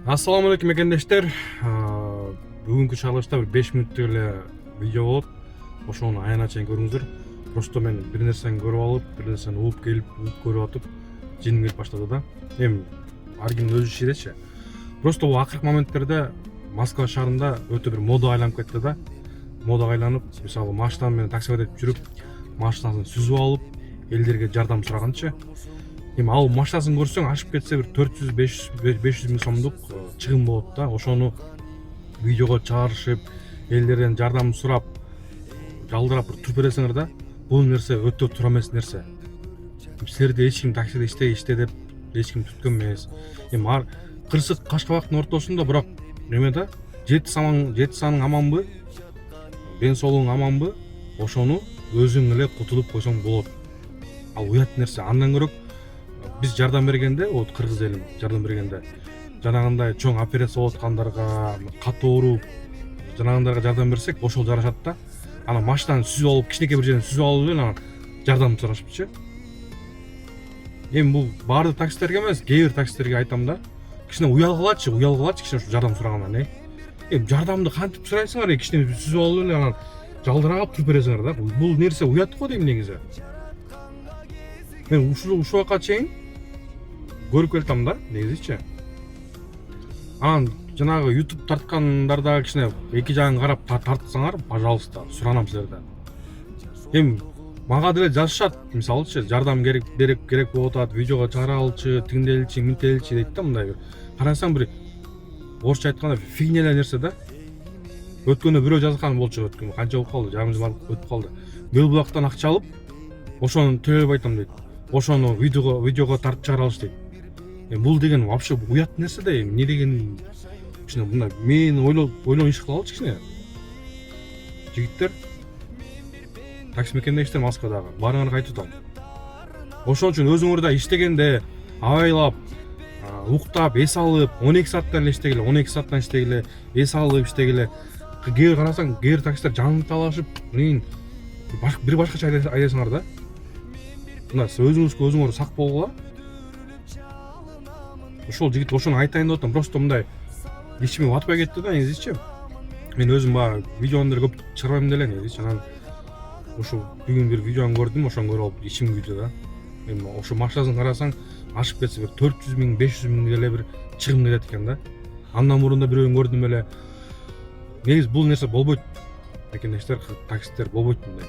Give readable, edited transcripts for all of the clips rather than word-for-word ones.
Ассаламу алейкум экендештер. Бүгүнкү чыгарылышта бир 5 мүнөттүк эле видео болот. Ошону аягына чейин көрүңүздөр. Просто мен бир нерсени көрүп алып, бир нерсени угуп көрүп атып, жиним келип баштады да. Эми ар кимдин өз иши элечи. Просто бул акыркы моменттерде Москва шаарында өтө бир мода айланып кетти да. Модага айланып, мисалы машина менен таксиде өтүп жүрүп, машинасын сүзүп алып, элдерге жардам сураганчы. Эми ал машинасын көрсөң ашып кетсе бир 400-500 миң сомдук чыгым болот да. Ошону видеого чыгарышып, элдерден жардам сурап, жалдырап туруп бересиңер да. Бул нерсе өтө туура эмес нерсе. Силерди эч ким таксиде иште деп эч ким түткөн эмес. Эми ар кырсык Кашкабактын ортосунда, бирок неме да, жети саның аманбы, ден соолугуң аманбы, ошону өзүң эле кутулуп койсоң болот. Ал уят нерсе. Андан көрөк биз жардам бергенде, вот кыргыз элин жардам бергенде, жанагындай чоң операция болуп аткандарга, катуу ооруп, жанагындарга жардам берсек, ошол жарашат да. Ана машинаны сүзүп алып, кичинекей бир жерден сүзүп алып эле анан жардам сурашыпчы. Эми бул баардык таксистерге эмес, кээ бир таксистерге айтам да. Кичине уялгылачы кичине ушу жардам сурагандан. Эми жардамды кантип сурайсыңар? Кичине сүзүп алып эле анан жалдырап туруп бересиңер да. Бул нерсе уят го дейм негизи. Мен ушул убакка чейин көрүп келатам да, негизичи. Анан жанагы YouTube тарткандарда кичине эки жагын карап тартсаңар, пожалуйста, суранам силерден. Эми мага деле жазышат, мисалычы, жардам керек болуп атат, видеого чыгаралчы, тиңделчи, минтелчи дейт да, мындай бир. Карасаң бир орусча айтканда фигня эле нерсе да. Өткөндө бирөө жазган болчу, өткөн канча болуп калды, жарым жыл өтүп калды. Бел булактан акча алып, ошону төлөп айтам дейт. Ошону видеого тартып чыгара алыш дейт. Бул деген вообще уят нерсе да. Эмне деген кичине мындай мен ойлоо иш кылалычы кичине. Жигиттер, такси мекендештер Москвадагы баарыңарга айтып атам. Ошон үчүн өзүңөр да иштегенде абайлап, уктап, эс алып, 12 сааттан эле иштегиле, 12 сааттан иштегиле, эс алып иштегиле. Кээ карасаң, кээ таксистер жанын талашып, бир башкача айдасыңар да. Мына өзүңөр сак болгула. Ошол жигит ошону айтайын деп атам, просто мындай ичиме батпай кетти да, негизичи. Мен өзүм баягы видеону көп чыгарбайм деле, негизи. Анан ошо бүгүн бир видеону көрдүм, ошону көрүп алып ичим күйдү да. Эми ошо машинасын карасаң, ашып кетсе бир 400 миң, 500 миң эле бир чыгым келет экен да. Андан мурун да бирөөнү көрдүм эле. Негизи бул нерсе болбойт. Экендештер, таксисттер болбойт мындай.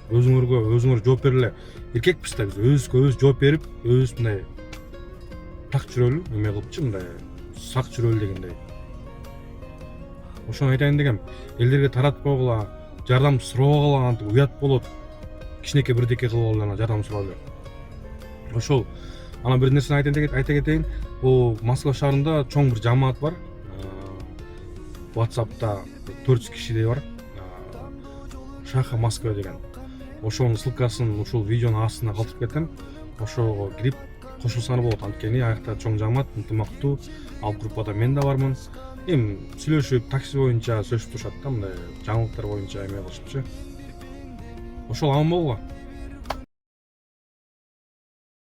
Өзүңөр жооп бериле. Эркекпиз да биз, өзүбүз жооп берип, өзүбүз мындай так жүрөлү, эме кылыпчы, мындай сак жүрөлү дегендей. Ошону айтайын дегем, элдерге таратып койгула, жардам сурабагыла, антип уят болот. Кичинекей бирдеке кылып алып жардам сурап эле. Ошол ана бир нерсени айта кетейин. Бул Москва шаарында чоң бир жамаат бар. WhatsApp'та 400 кишидей бар. Шаха Москва деген. Ошонун ссылкасын ушул видеонун астына калтырып кетем. Ошого кирип кошулсаңар болот. Анткени аякта чоң жамаат, ынтымактуу. Ал группада мен да бармын. Эми сүйлөшүп, такси боюнча сөйлөшүп турушат да, мындай жаңылыктар боюнча эме кылышыпчы. Ошол аман болгула.